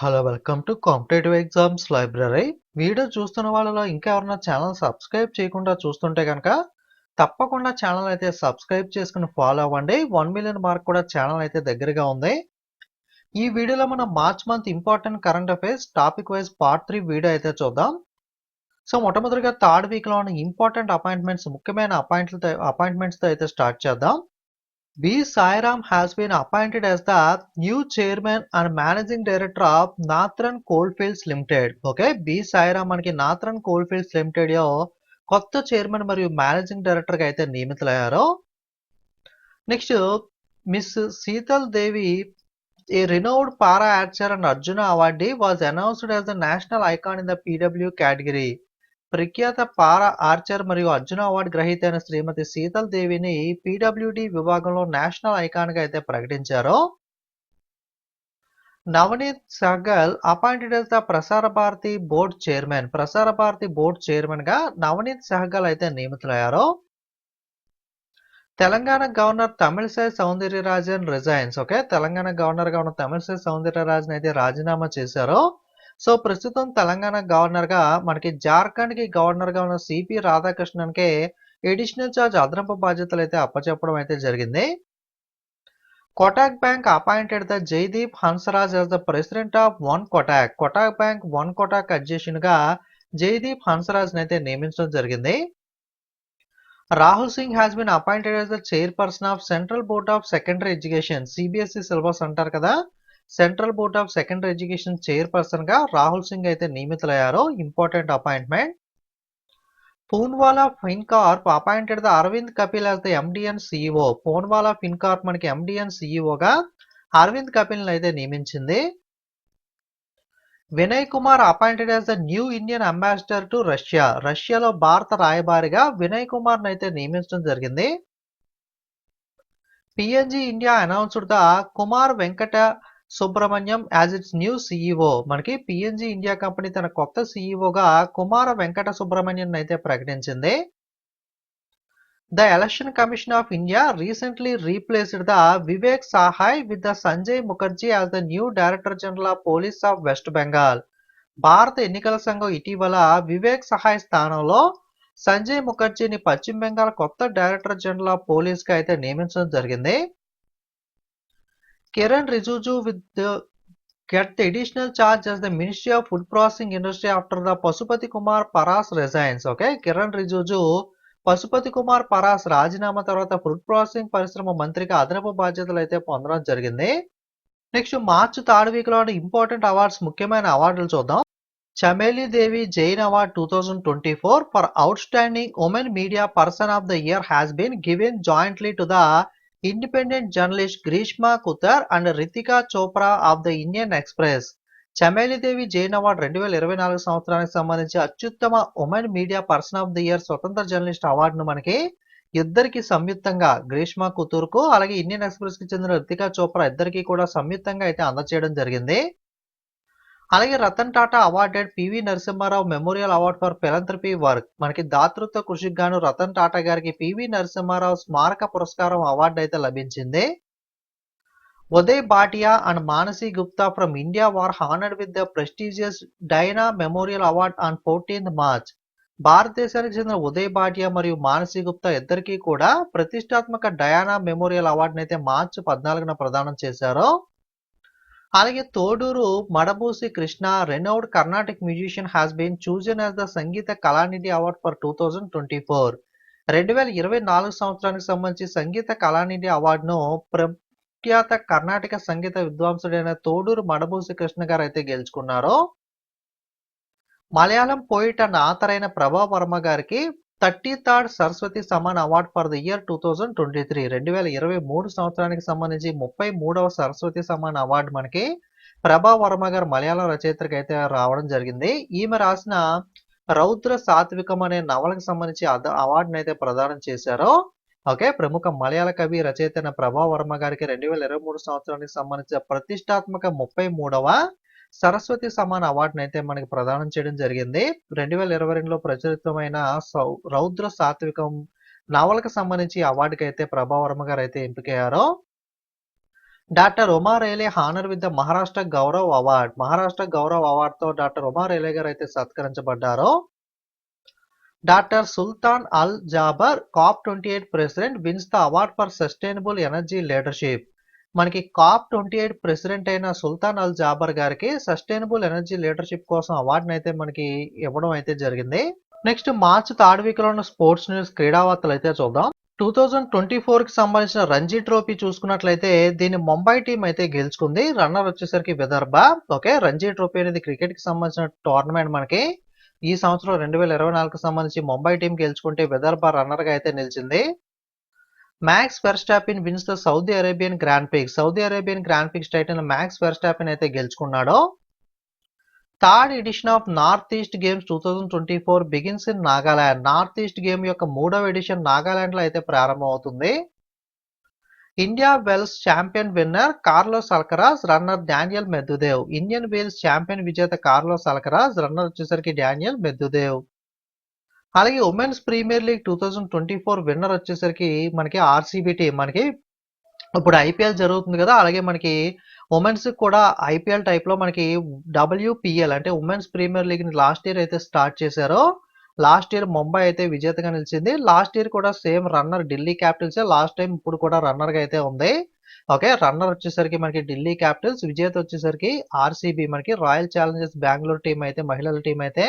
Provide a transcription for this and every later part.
Hello welcome to competitive exams library. Video చూస్తున్న వాళ్ళలో ఇంకా ఎవరైనా ఛానల్ సబ్స్క్రైబ్ చేయకుండా చూస్తుంటే కనుక తప్పకుండా ఛానల్ అయితే సబ్స్క్రైబ్ చేసుకుని ఫాలో అవ్వండి. 1 మిలియన్ మార్క్ కూడా ఛానల్ అయితే దగ్గరగా ఉంది. ఈ వీడియోలో మనం March month important current affairs topic wise part 3 video అయితే చూద్దాం. సో మొట్టమొదటిగా థర్డ్ వీక్ లో ఉన్న ఇంపార్టెంట్ అపాయింట్మెంట్స్, ముఖ్యమైన అపాయింట్మెంట్స్ తో అయితే స్టార్ట్ చేద్దాం. B. Sairam has been appointed as the new chairman and managing director of Northern Coalfields Limited. Okay, B. Sairam మనకి Northern Coalfields Limited లో కొత్త చైర్మన్ మరియు మేనేజింగ్ డైరెక్టర్ గా అయితే నియమితులయ్యారు. Next miss Sheetal Devi, a renowned para archer and Arjuna awardee, was announced as the national icon in the PW category. ప్రఖ్యాత పారా Archer మరియు Arjuna award గ్రహీత అయిన శ్రీమతి శీతల్ దేవిని పీడబ్ల్యూడి విభాగంలో నేషనల్ ఐకాన్ గా అయితే ప్రకటించారు. Navneet Sahgal appointed as the Prasar Bharati board chairman. Prasar Bharati board chairman గా నవనీత్ సహగల్ అయితే నియమితులయ్యారు. Telangana governor Tamilisai Soundararajan resigns. Okay, Telangana governor గా ఉన్న తమిళసై సౌందర్యరాజన్ అయితే రాజీనామా చేశారు. సో ప్రస్తుతం తెలంగాణ గవర్నర్ గా మనకి జార్ఖండ్ కి గవర్నర్ గా ఉన్న సిపి రాధాకృష్ణన్ కి ఎడిషనల్ చార్జ్ అదనపు బాధ్యతలు అయితే అప్పచెప్పడం అయితే జరిగింది. Kotak bank appointed the Jaideep Hansraj as the president of one Kotak. Kotak bank one Kotak అధ్యక్షునిగా జైదీప్ హన్సరాజ్ అయితే నియమించడం జరిగింది. Rahul Singh has been appointed as the chairperson of central board of secondary education. CBSE syllabus అంటారు కదా, central board of secondary education chairperson గా రాహుల్ సింగ్ అయితే నియమితులయ్యారు. Important appointment. Poonawalla Fincorp appointed the Arvind Kapil as the MD and CEO. Poonawalla Fincorp మనకి ఎండిఎన్ సిఇఓ గా అరవింద్ కపిల్ అయితే నియమించింది. Vinay Kumar appointed as the new Indian ambassador to Russia. Russia భారత రాయబారిగా వినయ్ కుమార్ అయితే నియమించడం జరిగింది. P and G India announced the Kumar Venkata Subramaniam as its new CEO. మనకి పిఎన్జి ఇండియా కంపెనీ తన కొత్త సిఇఓగా కుమార వెంకట సుబ్రహ్మణ్యం అయితే ప్రకటించింది. The election commission of India recently replaced the Vivek Sahay with the Sanjay Mukherjee as the new director general of police of west Bengal. భారత ఎన్నికల సంఘం ఇటీవల వివేక్ సహాయ్ స్థానంలో సంజయ్ ముఖర్జీని పశ్చిమ బెంగాల్ కొత్త డైరెక్టర్ జనరల్ ఆఫ్ పోలీస్ గా అయితే నియమించడం జరిగింది. Kiran Rijiju with get the additional charge as the Ministry of Food Processing Industry after the Pashupati Kumar Paras resigns. Okay, Kiren Rijiju Pashupati Kumar Paras రాజీనామా తర్వాత ఫుడ్ ప్రాసెసింగ్ పరిశ్రమ మంత్రిగా అదనపు బాధ్యతలు అయితే పొందడం జరిగింది. నెక్స్ట్ మార్చ్ థర్డ్ వీక్ లో ఇంపార్టెంట్ అవార్డ్స్, ముఖ్యమైన అవార్డులు చూద్దాం. చమేలి దేవి Jain award 2024 for out standing women media person of the year has been given jointly to the independent journalist Greeshma కుతర్ and Ritika Chopra of the Indian express. చమేలిదేవి Jain award 2024 సంవత్సరానికి సంబంధించి అత్యుత్తమ women media person of the year స్వతంత్ర journalist అవార్డును మనకి ఇద్దరికి సంయుక్తంగా, గ్రీష్మా కుతూర్ కు అలాగే ఇండియన్ ఎక్స్ప్రెస్ కి చెందిన రితికా చోప్రా ఇద్దరికి కూడా సంయుక్తంగా అయితే అందజేయడం జరిగింది. అలాగే Ratan Tata awarded PV Narasimha Rao memorial award for ఫిలంథ్రపీ work. మనకి దాతృత్వ కృషికి గాను రతన్ టాటా గారికి పివి నరసింహారావు స్మారక పురస్కారం అవార్డు అయితే లభించింది. Uday Bhatia and Manasi Gupta from India were honoured with the prestigious Diana memorial award on 14th March. భారతదేశానికి చెందిన ఉదయ్ భాటియా మరియు మానసి గుప్తా ఇద్దరికి కూడా ప్రతిష్టాత్మక డయానా మెమోరియల్ అవార్డును అయితే మార్చి 14న ప్రదానం చేశారు. అలాగే Thodur Madabusi Krishna, renowned Carnatic musician has been chosen as the Sangita Kalanidhi award for 2024. 2024 సంవత్సరానికి సంబంధించి సంగీత కళానిధి అవార్డును ప్రఖ్యాత కర్ణాటక సంగీత విద్వాంసుడైన తోడూరు మడబూసి కృష్ణ గారు అయితే గెలుచుకున్నారు. మలయాళం పోయిట్ అండ్ ఆథర్ అయిన ప్రభా వర్మ గారికి 33rd Saraswati Samman award for the year 2023. 2023 సంవత్సరానికి సంబంధించి 33వ సరస్వతి సమాన్ అవార్డు మనకి ప్రభా వర్మ గారు మలయాళం రచయిత్రికి అయితే రావడం జరిగింది. ఈమె రాసిన రౌద్ర సాత్వికం అనే నవలకు సంబంధించి అవార్డును అయితే ప్రదానం చేశారు. ఓకే, ప్రముఖ మలయాళ కవి రచయిత అయిన ప్రభా వర్మ గారికి 2023 సంవత్సరానికి సంబంధించిన ప్రతిష్టాత్మక 33వ సరస్వతి సమాన్ అవార్డును అయితే మనకి ప్రదానం చేయడం జరిగింది. 2022లో ప్రచురితమైన రౌద్ర సాత్వికం నవలకు సంబంధించి అవార్డుకి అయితే ప్రభా వర్మ గారు అయితే ఎంపికయ్యారు. Doctor Uma Rele honour with the Maharashtra Gaurav award. Maharashtra Gaurav అవార్డుతో డాక్టర్ ఉమా రేలే గారు అయితే సత్కరించబడ్డారు. Doctor Sultan Al Jaber COP28 president wins the award for sustainable energy leadership. మనకి COP28 ప్రెసిడెంట్ అయిన సుల్తాన్ అల్ జాబర్ గారికి సస్టైనబుల్ ఎనర్జీ లీడర్షిప్ కోసం అవార్డును అయితే మనకి ఇవ్వడం అయితే జరిగింది. నెక్స్ట్ మార్చ్ థర్డ్ వీక్ లో ఉన్న స్పోర్ట్స్ న్యూస్ క్రీడా వార్తలు అయితే చూద్దాం. 2024 కి సంబంధించిన రంజీ ట్రోఫీ చూసుకున్నట్లయితే దీన్ని ముంబై టీం అయితే గెలుచుకుంది. రన్నర్ వచ్చేసరికి విదర్భ. ఓకే, రంజీ ట్రోఫీ అనేది క్రికెట్ కి సంబంధించిన టోర్నమెంట్. మనకి ఈ సంవత్సరం 2024కి సంబంధించి ముంబై టీం గెలుచుకుంటే విదర్భ రన్నర్ గా అయితే నిలిచింది. Max Verstappen wins the Saudi Arabian Grand Prix. Saudi Arabian Grand Prix title Max Verstappen అయితే గెలుచుకున్నాడు. Third edition of North East Games 2024 begins in Nagaland. North East game యొక్క 3వ ఎడిషన్ నాగాలాండ్ లో అయితే ప్రారంభమవుతుంది. India Wells champion winner Carlos Alcaraz, runner Daniel మెద్దుదేవ్. Indian Wales champion విజేత Carlos Alcaraz, runner వచ్చేసరికి Daniel మెద్దుదేవ్. అలాగే ఉమెన్స్ ప్రీమియర్ లీగ్ 2024 విన్నర్ వచ్చేసరికి మనకి ఆర్సీబీ టీం. మనకి ఇప్పుడు ఐపీఎల్ జరుగుతుంది కదా, అలాగే మనకి ఉమెన్స్ కూడా ఐపీఎల్ టైప్ లో మనకి WPL అంటే ఉమెన్స్ ప్రీమియర్ లీగ్ ని లాస్ట్ ఇయర్ అయితే స్టార్ట్ చేశారో. లాస్ట్ ఇయర్ ముంబై అయితే విజేతగా నిలిచింది. లాస్ట్ ఇయర్ కూడా same runner Delhi Capitals. Last time ఇప్పుడు కూడా రన్నర్ గా అయితే ఉంది. ఓకే, రన్నర్ వచ్చేసరికి మనకి ఢిల్లీ క్యాపిటల్స్, విజేత వచ్చేసరికి ఆర్సీబీ. మనకి రాయల్ ఛాలెంజర్స్ బెంగళూరు టీం అయితే మహిళల టీం అయితే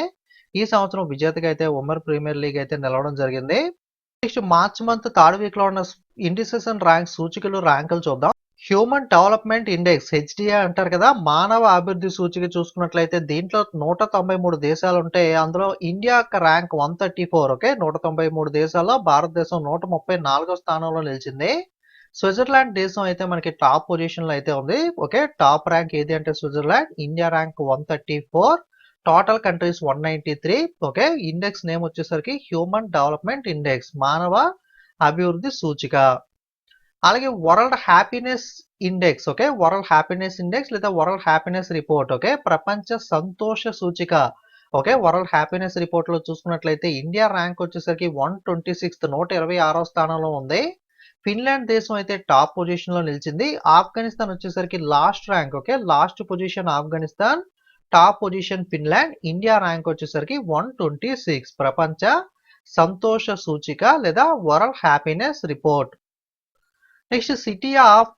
ఈ సంవత్సరం విజేతగా అయితే ఉమెన్ ప్రీమియర్ లీగ్ అయితే నిలవడం జరిగింది. Next March month third week లో ఉన్న ఇండిసెస్ అండ్ ర్యాంక్ సూచికలు ర్యాంకులు చూద్దాం. హ్యూమన్ డెవలప్మెంట్ ఇండెక్స్ HDI అంటారు కదా, మానవ అభివృద్ధి సూచిక చూసుకున్నట్లయితే దీంట్లో 193 దేశాలు ఉంటే అందులో ఇండియా యొక్క ర్యాంక్ 134. ఓకే, 193 దేశాల్లో భారతదేశం 134వ స్థానంలో నిలిచింది. స్విట్జర్లాండ్ దేశం అయితే మనకి టాప్ పొజిషన్ లో అయితే ఉంది. ఓకే, టాప్ ర్యాంక్ ఏది అంటే Switzerland. India rank 134, total countries 193. Okay, index name వచ్చేసరికి హ్యూమన్ డెవలప్మెంట్ ఇండెక్స్, మానవ అభివృద్ధి సూచిక. అలాగే world happiness index. Okay, world happiness index లేదా వరల్డ్ హ్యాపీనెస్ రిపోర్ట్. ఓకే, ప్రపంచ సంతోష సూచిక. ఓకే, వరల్డ్ హ్యాపీనెస్ రిపోర్ట్ లో చూసుకున్నట్లయితే ఇండియా ర్యాంక్ వచ్చేసరికి 126th 126వ స్థానంలో ఉంది. ఫిన్లాండ్ దేశం అయితే టాప్ పొజిషన్ లో నిలిచింది. ఆఫ్ఘనిస్తాన్ వచ్చేసరికి last rank. Okay, last position Afghanistan, top position Finland. India rank వచ్చేసరికి 126 ప్రపంచ సంతోష సూచిక లేదా world happiness report. Next city of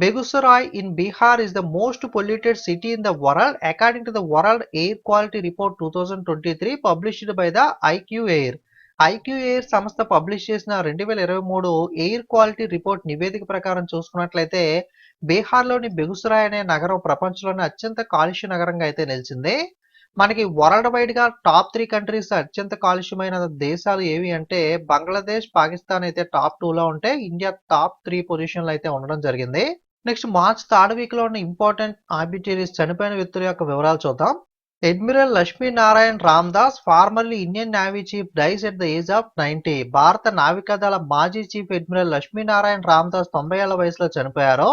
Begusarai in Bihar is the most polluted city in the world according to the World Air Quality Report 2023 published by the IQ-Air. IQ-Air సంస్థ publish చేసిన 2023 air quality report నివేదిక ప్రకారం చూసుకున్నట్లయితే బీహార్లోని బెగుసరాయ్ అనే నగరం ప్రపంచంలోని అత్యంత కాలుష్య నగరంగా అయితే నిలిచింది. మనకి వరల్డ్ వైడ్ గా టాప్ 3 కంట్రీస్ అత్యంత కాలుష్యమైన దేశాలు ఏవి అంటే బంగ్లాదేశ్, పాకిస్తాన్ అయితే టాప్ 2 లో ఉంటే ఇండియా టాప్ 3 పొజిషన్ లో అయితే ఉండడం జరిగింది. నెక్స్ట్ మార్చ్ థర్డ్ వీక్ లో ఉన్న ఇంపార్టెంట్ ఆర్బిటరీస్ చనిపోయిన వ్యక్తుల యొక్క వివరాలు చూద్దాం. Admiral Laxminarayan Ramdas, formerly Indian navy chief, dies at the age of 90. భారత నావికాదళ మాజీ చీఫ్ అడ్మిరల్ లక్ష్మీనారాయణ రామదాస్ 90 ఏళ్ల వయసులో చనిపోయారు.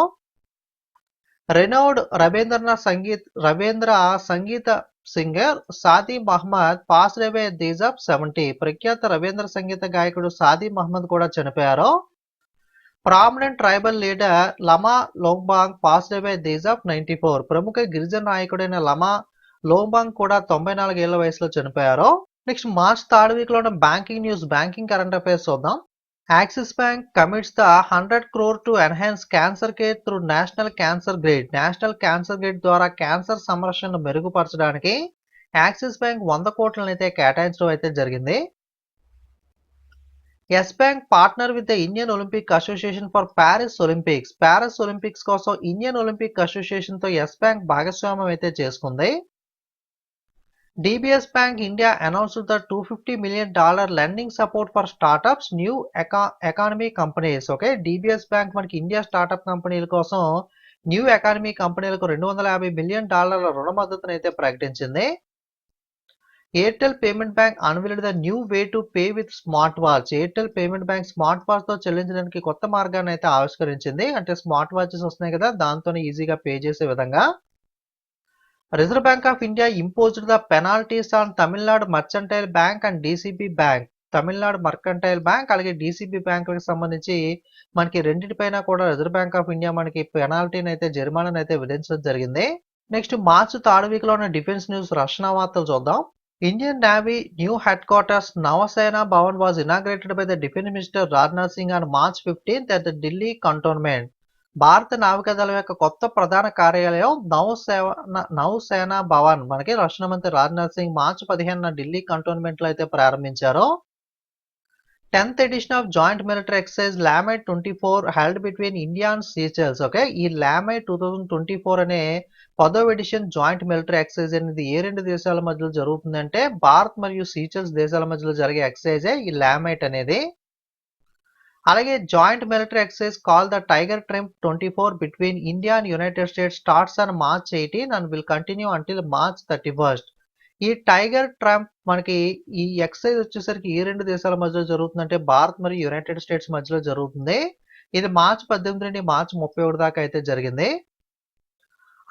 Renowned Rabindra Sangeet singer Sadi Mohammad passed away at the age of 70. ప్రఖ్యాత రవీంద్ర సంగీత గాయకుడు సాది మహమ్మద్ కూడా చనిపోయారు. Prominent tribal leader Lama Lobzang passed away at the age of 94. ప్రముఖ గిరిజన నాయకుడైన లమా లోంబాంగ్ కూడా 94 ఏళ్ల వయసులో చనిపోయారు. నెక్స్ట్ మార్చ్ థర్డ్ వీక్ లో ఉన్న banking news, banking current affairs చూద్దాం. Axis Bank commits the 100 crore to enhance cancer care through national cancer grid. National cancer grid ద్వారా క్యాన్సర్ సంరక్షణను మెరుగుపరచడానికి యాక్సిస్ బ్యాంక్ 100 కోట్లను అయితే కేటాయించడం అయితే జరిగింది. Yes Bank partner with the Indian Olympic association for Paris Olympics. Paris Olympics కోసం Indian Olympic association తో ఎస్ బ్యాంక్ భాగస్వామ్యం అయితే చేసుకుంది. DBS Bank India announced the $250 million lending support for startups, new economy companies. Okay, DBS Bank మనకి India startup కంపెనీల కోసం new economy కంపెనీలకు $250 million రుణ మద్దతును అయితే ప్రకటించింది. Airtel payment bank unveiled the new way to pay with smart watch. Airtel payment bank smart watch తో చెల్లించడానికి కొత్త మార్గాన్ని అయితే ఆవిష్కరించింది. అంటే స్మార్ట్ వాచెస్ వస్తున్నాయి కదా, దాంతో ఈజీగా పే చేసే విధంగా. Reserve bank of India imposed the penalties on Tamil Nadu Mercantile Bank and DCB Bank. Tamil Nadu mercantile bank అలాగే డీసీబీ బ్యాంకులకు సంబంధించి మనకి రెండింటిపైన కూడా రిజర్వ్ బ్యాంక్ ఆఫ్ ఇండియా మనకి పెనాల్టీని అయితే జరిమానాను అయితే విధించడం జరిగింది. నెక్స్ట్ మార్చి థర్డ్ వీక్ లో ఉన్న డిఫెన్స్ న్యూస్ రక్షణ వార్తలు చూద్దాం. Indian Navy new headquarters Navasena Bhavan was inaugurated by the Defence Minister Rajnath Singh on March 15th at the Delhi Cantonment. భారత నావికాదళం యొక్క కొత్త ప్రధాన కార్యాలయం నౌసేనా భవన్ మనకి రక్షణ మంత్రి రాజ్నాథ్ సింగ్ మార్చి 15న ఢిల్లీ కంటోన్మెంట్ లో అయితే ప్రారంభించారు. 10th edition of joint military exercise LAMED 24 held between India and Seychelles. Okay, ఈ LAMED 2024 అనే 10వ ఎడిషన్ జాయింట్ మిలిటరీ ఎక్సర్సైజ్ అనేది ఏ రెండు దేశాల మధ్యలో జరుగుతుందంటే భారత్ మరియు సీచెల్స్ దేశాల మధ్యలో జరిగే ఎక్సర్సైజే ఈ LAMED అనేది. అలాగే joint military exercise call the tiger Trump 24 between India and United states starts on March 18 and will continue until March 31st. ఈ టైగర్ ట్రంప్ మనకి ఈ ఎక్సర్సైజ్ వచ్చేసరికి ఏ రెండు దేశాల మధ్యలో జరుగుతుందంటే భారత్ మరియు యునైటెడ్ స్టేట్స్ మధ్యలో జరుగుతుంది. ఇది మార్చి 18 నుండి మార్చి 31 దాకా అయితే జరిగింది.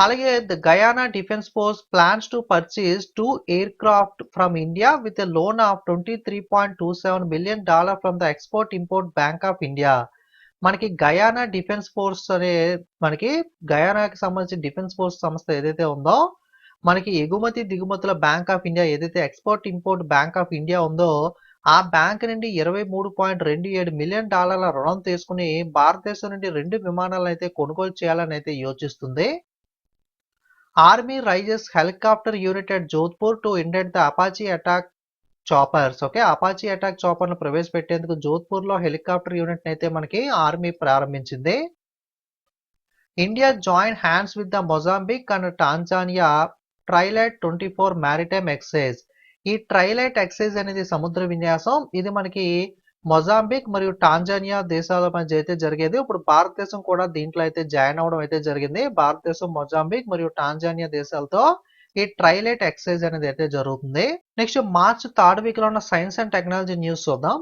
అలాగే the Guyana defence force plans to purchase 2 aircraft from India with a loan of $23.27 billion from the export import bank of India. మనకి గయానా డిఫెన్స్ ఫోర్స్ అనే మనకి గయానాకి సంబంధించిన డిఫెన్స్ ఫోర్స్ సంస్థ ఏదైతే ఉందో మనకి ఎగుమతి దిగుమతుల బ్యాంక్ ఆఫ్ ఇండియా ఏదైతే export import bank of India ఉందో ఆ బ్యాంక్ నుండి $23.27 మిలియన్ రుణం తీసుకుని భారతదేశం నుండి 2 విమానాలను అయితే కొనుగోలు చేయాలని అయితే యోచిస్తుంది. Army raises helicopter unit at Jodhpur to induct the Apache attack choppers. Okay, Apache attack chopper ను ప్రవేశపెట్టేందుకు జోధ్పూర్ లో హెలికాప్టర్ యూనిట్ అయితే మనకి ఆర్మీ ప్రారంభించింది. India join hands with the Mozambique and Tanzania trilat 24 maritime exercise. ఈ ట్రైలైట్ ఎక్సైజ్ అనేది సముద్ర విన్యాసం. ఇది మనకి మొజాంబిక్ మరియు టాంజానియా దేశాల మధ్య అయితే జరిగేది. ఇప్పుడు భారతదేశం కూడా దీంట్లో అయితే జాయిన్ అవడం అయితే జరిగింది. భారతదేశం మొజాంబిక్ మరియు టాంజానియా దేశాలతో ఈ ట్రైలైట్ ఎక్సైజ్ అనేది అయితే జరుగుతుంది. నెక్స్ట్ మార్చ్ థర్డ్ వీక్ లో ఉన్న సైన్స్ అండ్ టెక్నాలజీ న్యూస్ చూద్దాం.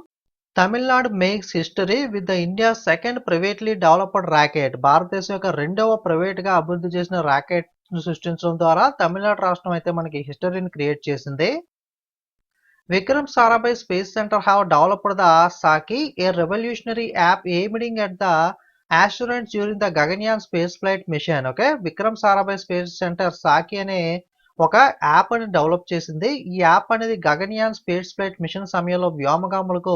Tamil Nadu makes history with the India second privately developed rocket. భారతదేశం యొక్క రెండవ ప్రైవేట్ గా అభివృద్ధి చేసిన రాకెట్ సృష్టించడం ద్వారా తమిళనాడు రాష్ట్రం అయితే మనకి హిస్టరీని క్రియేట్ చేసింది. Vikram Sarabhai Space Center have developed the Saki, a revolutionary app aiming at the astronauts during the Gaganyaan spaceflight mission. Okay, Vikram Sarabhai Space Center Saki అనే ఒక యాప్ అని డెవలప్ చేసింది. ఈ యాప్ అనేది గగన్యాన్ స్పేస్ ఫ్లైట్ మిషన్ సమయంలో వ్యోమగాములకు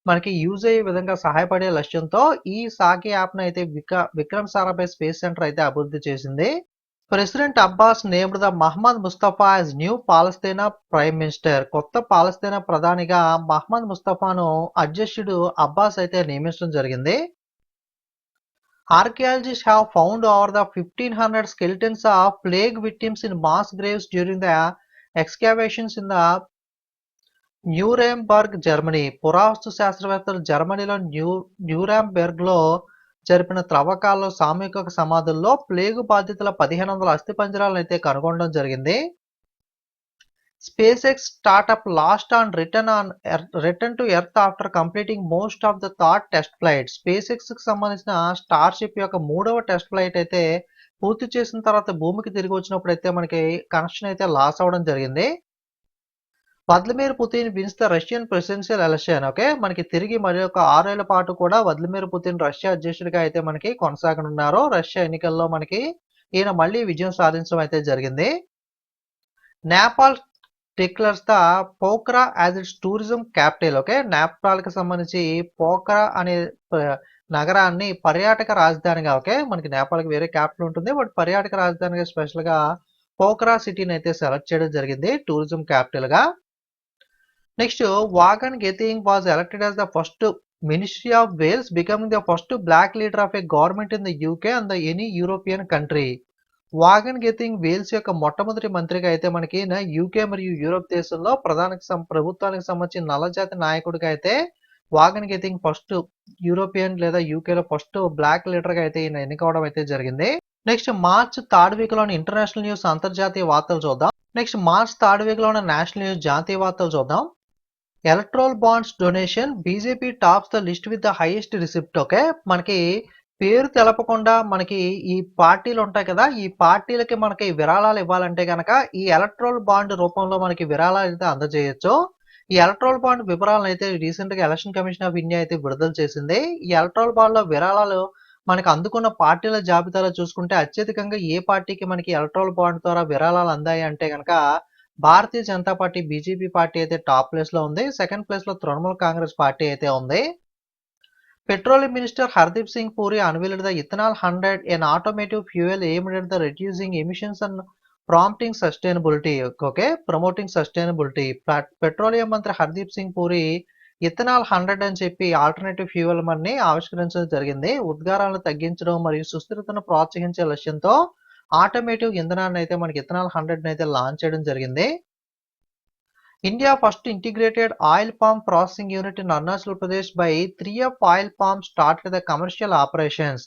మనకి use అయ్యే విధంగా సహాయపడే లక్ష్యంతో ఈ సాకి యాప్ ను అయితే విక్రమ్ సారాభాయ్ స్పేస్ సెంటర్ అయితే అభివృద్ధి చేసింది. President Abbas named the Mohammad Mustafa as new Palestine prime minister. కొత్త పాలస్తీనా ప్రధానిగా మహమ్మద్ ముస్తఫాను అధ్యక్షుడు అబ్బాస్ అయితే నియమించడం జరిగింది. Archaeologist have found over the 1500 skeletons of plague victims in mass graves during the excavations in the Nuremberg, Germany. పురావస్తు శాస్త్రవేత్తలు జర్మనీలో న్యూరెంబెర్గ్ లో జరిపిన త్రవ్వకాల్లో సామూహిక సమాధుల్లో ప్లేగు బాధితుల 1500 అస్థిపంజరాలను అయితే కనుగొనడం జరిగింది. Space X startup last on return to earth after completing most of the third test flight. Space X కి సంబంధించిన స్టార్షిప్ యొక్క 3వ టెస్ట్ ఫ్లైట్ అయితే పూర్తి చేసిన తర్వాత భూమికి తిరిగి వచ్చినప్పుడు అయితే మనకి కనెక్షన్ అయితే లాస్ అవడం జరిగింది. Vladimir Putin wins the Russian presidential election. Okay, మనకి తిరిగి మరి ఒక 6 ఏళ్ల పాటు కూడా వ్లాదిమిర్ పుతిన్ రష్యా అధ్యక్షుడిగా అయితే మనకి కొనసాగనున్నారు. రష్యా ఎన్నికల్లో మనకి ఈయన మళ్ళీ విజయం సాధించడం అయితే జరిగింది. Nepal declares the Pokhara as its tourism capital. Okay, Nepal కి సంబంధించి పోఖ్రా అనే నగరాన్ని పర్యాటక రాజధానిగా, ఓకే మనకి నేపాల్ కి వేరే క్యాపిటల్ ఉంటుంది బట్ పర్యాటక రాజధానిగా స్పెషల్ గా పోఖ్రా సిటీని అయితే సెలెక్ట్ చేయడం జరిగింది టూరిజం క్యాపిటల్ గా. Next Vaughan Gething was elected as the first ministry of Wales, becoming the first black leader of a government in the UK and the any European country. Vaughan Gething Wales యొక్క మొట్టమొదటి మంత్రిగా అయితే మనకి UK మరియు Europe దేశంలో ప్రభుత్వానికి సంబంధించిన నల్లజాతి నాయకుడిగా అయితే వాగన్ గెతింగ్ ఫస్ట్ యూరోపియన్ లేదా యూకేలో ఫస్ట్ బ్లాక్ లీడర్ గా అయితే ఈయన ఎన్నికవడం అయితే జరిగింది. నెక్స్ట్ మార్చ్ థర్డ్ వీక్ లోని ఇంటర్నేషనల్ న్యూస్ అంతర్జాతీయ వార్తలు చూద్దాం. నెక్స్ట్ మార్చ్ థర్డ్ వీక్ లోని నేషనల్ న్యూస్ జాతీయ వార్తలు చూద్దాం. Electoral bonds donation, BJP tops the list with the highest receipt. Okay, మనకి పేరు తెలపకుండా మనకి ఈ పార్టీలు ఉంటాయి కదా, ఈ పార్టీలకి మనకి విరాళాలు ఇవ్వాలంటే కనుక ఈ ఎలక్ట్రల్ బాండ్ రూపంలో మనకి విరాళాలు అయితే అందజేయచ్చు. ఈ ఎలక్ట్రల్ బాండ్ వివరాలను అయితే రీసెంట్ గా ఎలక్షన్ కమిషన్ ఆఫ్ ఇండియా అయితే విడుదల చేసింది. ఈ ఎలక్ట్రల్ బాండ్ లో విరాళాలు మనకి అందుకున్న పార్టీల జాబితాలో చూసుకుంటే అత్యధికంగా ఏ పార్టీకి మనకి ఎలక్ట్రల్ బాండ్ ద్వారా విరాళాలు అందాయి అంటే కనుక Bharatiya Janata party BJP party అయితే టాప్ ప్లేస్ లో ఉంది. సెకండ్ ప్లేస్ లో తృణమూల్ కాంగ్రెస్ పార్టీ అయితే ఉంది. Petroleum Minister Hardeep Singh Puri unveiled the Ethanol 100, an automotive fuel aimed at the reducing emissions and promoting sustainability. Okay, promoting sustainability. Petroleum మంత్రి Hardeep Singh puri ethanol 100 అని చెప్పి alternative fuel ని ఆవిష్కరించడం జరిగింది. ఉద్గారాలను తగ్గించడం మరియు సుస్థిరతను ప్రోత్సహించే లక్ష్యంతో ఆటోమేటివ్ ఇంధనాన్ని అయితే మనకి ఇథనాల్ 100 అయితే లాంచ్ చేయడం జరిగింది. India first integrated oil palm processing unit in Arunachal Pradesh by 3F Oil Palm started the commercial operations.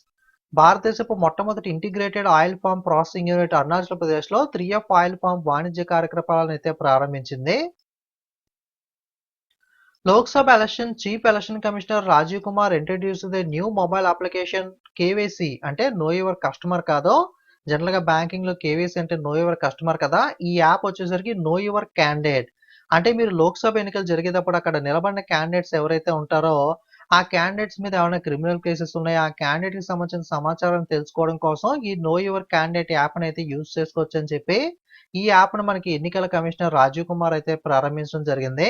భారతదేశపు మొట్టమొదటి integrated oil palm processing unit Arunachal Pradesh లో 3F ఆయిల్ పామ్ వాణిజ్య కార్యకలాపాలను అయితే ప్రారంభించింది. Lok Sabha election chief election commissioner Rajiv Kumar introduce the new mobile application KYC అంటే know your customer కాదు. General గా బ్యాంకింగ్ లో కేవైసీ అంటే నో యువర్ కస్టమర్ కదా. ఈ యాప్ వచ్చేసరికి నో యువర్ క్యాండిడేట్ అంటే మీరు లోక్సభ ఎన్నికలు జరిగేటప్పుడు అక్కడ నిలబడిన క్యాండిడేట్స్ ఎవరైతే ఉంటారో ఆ క్యాండిడేట్స్ మీద ఏమైనా క్రిమినల్ కేసెస్ ఉన్నాయో ఆ క్యాండిడేట్ కి సంబంధించిన సమాచారం తెలుసుకోవడం కోసం ఈ నో యువర్ క్యాండిడేట్ యాప్ అయితే యూజ్ చేసుకోవచ్చు అని చెప్పి ఈ యాప్ ను మనకి ఎన్నికల కమిషనర్ రాజీవ్ కుమార్ అయితే ప్రారంభించడం జరిగింది.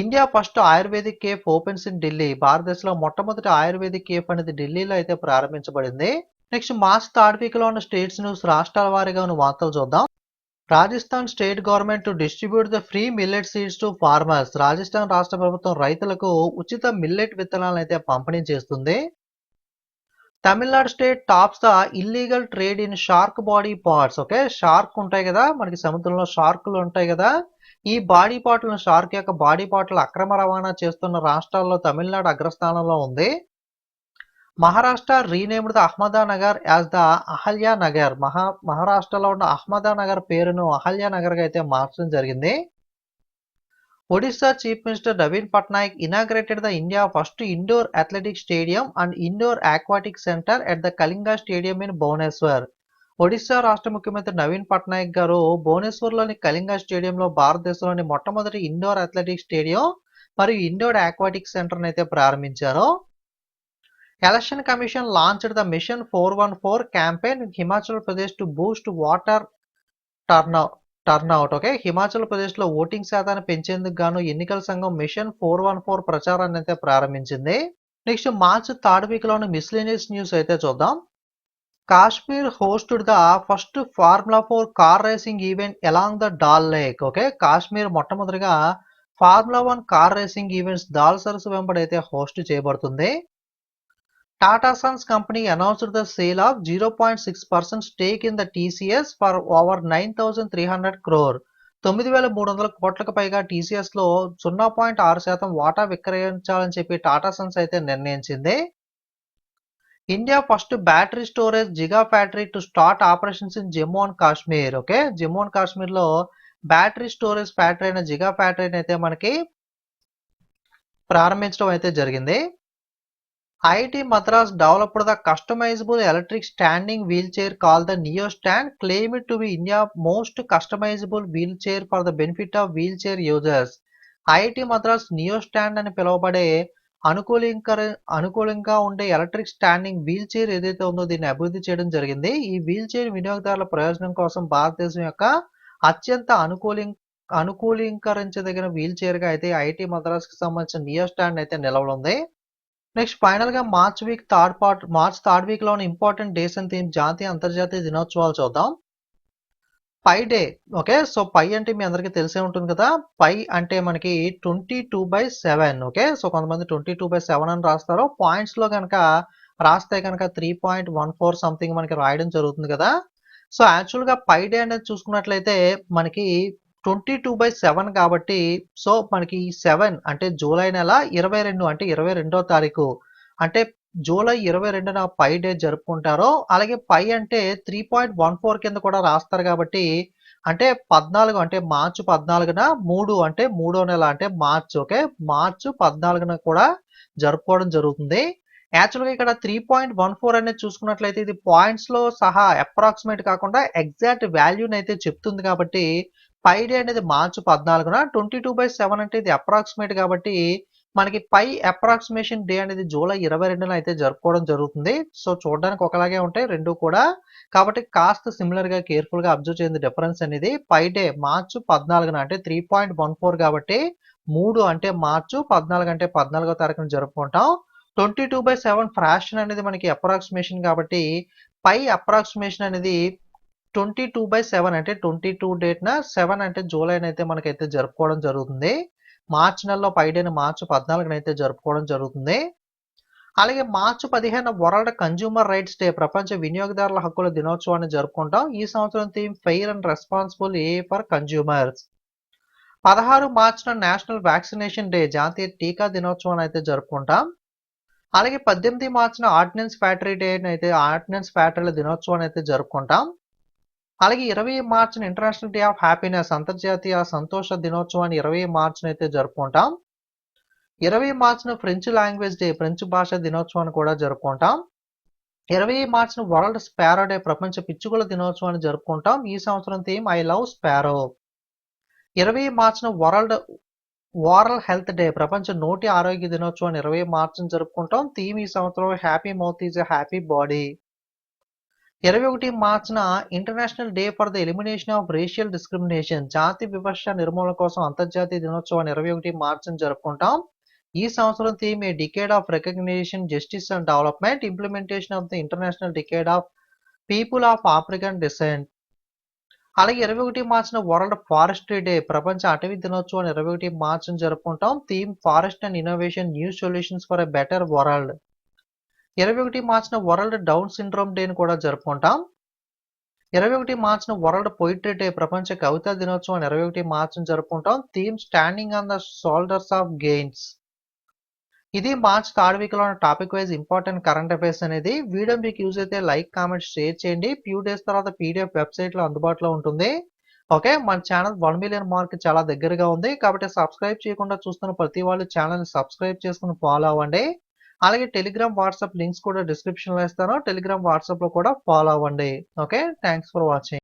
India first ayurvedic cafe opens in Delhi. భారతదేశంలో మొట్టమొదటి ఆయుర్వేదిక్ కేఫ్ అనేది ఢిల్లీలో అయితే ప్రారంభించబడింది. నెక్స్ట్ మార్చ్ థర్డ్ వీక్ లో ఉన్న స్టేట్స్ న్యూస్ రాష్ట్రాల వారీగా ఉన్న వార్తలు చూద్దాం. Rajasthan state government to distribute the free millet seeds to farmers. Rajasthan రాష్ట్ర ప్రభుత్వం రైతులకు ఉచిత మిల్లెట్ విత్తనాలను అయితే పంపిణీ చేస్తుంది. Tamil Nadu state tops the illegal trade in shark body parts. Okay, shark ఉంటాయి కదా మనకి సముద్రంలో షార్కులు ఉంటాయి కదా, ఈ బాడీ పార్ట్లను షార్క్ యొక్క బాడీ పార్ట్ల అక్రమ రవాణా చేస్తున్న రాష్ట్రాల్లో తమిళనాడు అగ్రస్థానంలో ఉంది. Maharashtra renamed the Ahmednagar as the Ahilya Nagar. మహారాష్ట్రలో ఉన్న అహ్మదానగర్ పేరును అహల్యా నగర్ గా అయితే మార్చడం జరిగింది. Odisha chief minister Naveen Patnaik inaugurated the India first indoor athletic stadium and indoor aquatic centre at the Kalinga stadium in Bhubaneswar. Odisha రాష్ట్ర ముఖ్యమంత్రి నవీన్ పట్నాయక్ గారు భువనేశ్వర్లోని కళింగ స్టేడియంలో భారతదేశంలోని మొట్టమొదటి ఇండోర్ అథ్లెటిక్ స్టేడియం మరియు ఇండోర్ ఆక్వాటిక్ సెంటర్ అయితే ప్రారంభించారు. Election Commission launched the Mission 414 campaign in Himachal Pradesh to boost voter turnout. Okay, Himachal Pradesh లో ఓటింగ్ శాతాన్ని పెంచేందుకు గాను ఎన్నికల సంఘం మిషన్ 414 ప్రచారాన్ని అయితే ప్రారంభించింది. నెక్స్ట్ మార్చ్ థర్డ్ వీక్ లోని మిస్లేనియస్ న్యూస్ అయితే చూద్దాం. Kashmir hosted the first formula 4 car racing event along the Dal lake. Okay, Kashmir మొట్టమొదటిగా formula 1 car racing events Dal సరస్సు వెంబడి అయితే హోస్ట్ చేయబడుతుంది. Tata Sons company announced the sale of 0.6% stake in the TCS for over 9,300 crore. 9,300 కోట్లకు పైగా TCS లో 0.6% వాటా విక్రయించాలని చెప్పి టాటా సన్స్ అయితే నిర్ణయించింది. India first battery storage జిగా factory to start operations in Jammu and Kashmir. Okay, Jammu and Kashmir లో బ్యాటరీ స్టోరేజ్ ఫ్యాక్టరీ అయిన జిగా ఫ్యాక్టరీని అయితే మనకి ప్రారంభించడం అయితే జరిగింది. IIT Madras developed the customizable electric standing wheelchair called the Neo Stand, claimed to be India's most customizable wheelchair for the benefit of wheelchair users. IIT Madras Neo Stand అని పిలువబడే అనుకూలంగా ఉండే ఎలక్ట్రిక్ స్టాండింగ్ వీల్ చైర్ ఏదైతే ఉందో దీన్ని అభివృద్ధి చేయడం జరిగింది. ఈ వీల్ చైర్ వినియోగదారుల ప్రయోజనం కోసం భారతదేశం యొక్క అత్యంత అనుకూలీకరించదగిన వీల్ చైర్ గా అయితే ఐఐటి మద్రాస్ కి సంబంధించిన నియో స్టాండ్ అయితే నిలవనుంది. నెక్స్ట్ ఫైనల్ గా మార్చ్ థర్డ్ వీక్ లో ఇంపార్టెంట్ డేస్ అండ్ థీమ్ జాతీయ అంతర్జాతీయ దినోత్సవాలు చూద్దాం. Pi day. ఓకే, సో పై అంటే మీ అందరికీ తెలిసే ఉంటుంది కదా, పై అంటే మనకి 22/7. ఓకే, సో కొంతమంది 22/7 అని రాస్తారు. పాయింట్స్ లో కనుక రాస్తే కనుక 3.14 సంథింగ్ మనకి రాయడం జరుగుతుంది కదా. సో యాక్చువల్ గా పై డే అనేది చూసుకున్నట్లయితే మనకి 22/7 కాబట్టి సో మనకి 7 అంటే జూలై నెల 22 అంటే 22వ తారీఖు అంటే జూలై 22న పై డే జరుపుకుంటారు. అలాగే పై అంటే 3.14 కింద కూడా రాస్తారు కాబట్టి అంటే 14 అంటే మార్చి 14న 3 అంటే 3వ నెల అంటే మార్చ్. ఓకే, మార్చి 14న కూడా జరుపుకోవడం జరుగుతుంది. యాక్చువల్గా ఇక్కడ 3.14 అనేది చూసుకున్నట్లయితే ఇది పాయింట్స్ లో సహా అప్రాక్సిమేట్ కాకుండా ఎగ్జాక్ట్ వాల్యూని అయితే చెప్తుంది కాబట్టి పై డే అనేది మార్చి 14న 22/7 అంటే ఇది అప్రాక్సిమేట్ కాబట్టి మనకి పై అప్రాక్సిమేషన్ డే అనేది జూలై 22న అయితే జరుపుకోవడం జరుగుతుంది. సో చూడడానికి ఒకలాగే ఉంటాయి రెండు కూడా. కాబట్టి కాస్త సిమిలర్‌గా కేర్‌ఫుల్‌గా అబ్జర్వ్ చేయండి డిఫరెన్స్ అనేది. పై డే మార్చి 14న అంటే 3.14 కాబట్టి 3 అంటే మార్చు, 14 అంటే 14వ తారీఖున జరుపుకుంటాం. 22/7 ఫ్రాక్షన్ అనేది మనకి అప్రాక్సిమేషన్ కాబట్టి పై అప్రాక్సిమేషన్ అనేది 22/7 అంటే 22 డేట్‌న 7 అంటే జూలైనైతే మనకైతే జరుపుకోవడం జరుగుతుంది. మార్చి నెలలో పై డేని మార్చి 14న అయితే జరుపుకోవడం జరుగుతుంది. అలాగే మార్చి 15న వరల్డ్ కన్స్యూమర్ రైట్స్ డే ప్రపంచ వినియోగదారుల హక్కుల దినోత్సవాన్ని జరుపుకుంటాం. ఈ సంవత్సరం theme fair and responsible AI for consumers. 16 మార్చిన నేషనల్ వ్యాక్సినేషన్ డే జాతీయ టీకా దినోత్సవాన్ని అయితే జరుపుకుంటాం. అలాగే 18 మార్చిన ఆర్డినెన్స్ ఫ్యాక్టరీ డే అయితే ఆర్డినెన్స్ ఫ్యాక్టరీల దినోత్సవాన్ని అయితే జరుపుకుంటాం. అలాగే 20 మార్చిన ఇంటర్నేషనల్ డే ఆఫ్ హ్యాపీనెస్ అంతర్జాతీయ సంతోష దినోత్సవాన్ని 20 మార్చిన అయితే జరుపుకుంటాం. 20 మార్చిన ఫ్రెంచ్ లాంగ్వేజ్ డే ఫ్రెంచ్ భాష దినోత్సవాన్ని కూడా జరుపుకుంటాం. 20 మార్చిన వరల్డ్ స్పారో డే ప్రపంచ పిచ్చుకల దినోత్సవాన్ని జరుపుకుంటాం. ఈ సంవత్సరం థీమ్ ఐ లవ్ స్పారో. 20 మార్చిన వరల్డ్ ఓరల్ హెల్త్ డే ప్రపంచ నోటి ఆరోగ్య దినోత్సవాన్ని 20 మార్చిన జరుపుకుంటాం. థీమ్ ఈ సంవత్సరం happy mouth is a happy body. 21 మార్చిన international day for the elimination of racial discrimination జాతి వివక్ష నిర్మూలన కోసం అంతర్జాతీయ దినోత్సవాన్ని 21 మార్చిన జరుపుకుంటాం. ఈ సంవత్సరం theme a decade of recognition justice and development implementation of the international decade of people of African descent. అలాగే 21 మార్చిన వరల్డ్ ఫారెస్ట్రీ డే ప్రపంచ అటవీ దినోత్సవాన్ని 21 మార్చిన జరుపుకుంటాం. Theme forest and innovation new solutions for a better world. 21 మార్చిన world down syndrome డేని కూడా జరుపుకుంటాం. 21 మార్చిన వరల్డ్ పొయిట్రీ డే ప్రపంచ కవితా దినోత్సవాన్ని 21 మార్చిన జరుపుకుంటాం. Theme standing on the shoulders of gains. ఇది మార్చ్ థర్డ్ వీక్ లో topic wise important current affairs అనేది. వీడియో మీకు యూజ్ అయితే లైక్ కామెంట్ షేర్ చేయండి. ఫ్యూ డేస్ తర్వాత పీడిఎఫ్ వెబ్సైట్ లో అందుబాటులో ఉంటుంది. ఓకే, మన ఛానల్ 1 మిలియన్ మార్క్ చాలా దగ్గరగా ఉంది కాబట్టి సబ్స్క్రైబ్ చేయకుండా చూస్తున్న ప్రతి వాళ్ళు ఛానల్ ని సబ్స్క్రైబ్ చేసుకుని ఫాలో అవ్వండి. అలాగే టెలిగ్రామ్ వాట్సాప్ లింక్స్ కూడా డిస్క్రిప్షన్ లో ఇస్తాను. టెలిగ్రామ్ వాట్సాప్ లో కూడా ఫాలో అవ్వండి. Okay, thanks for watching.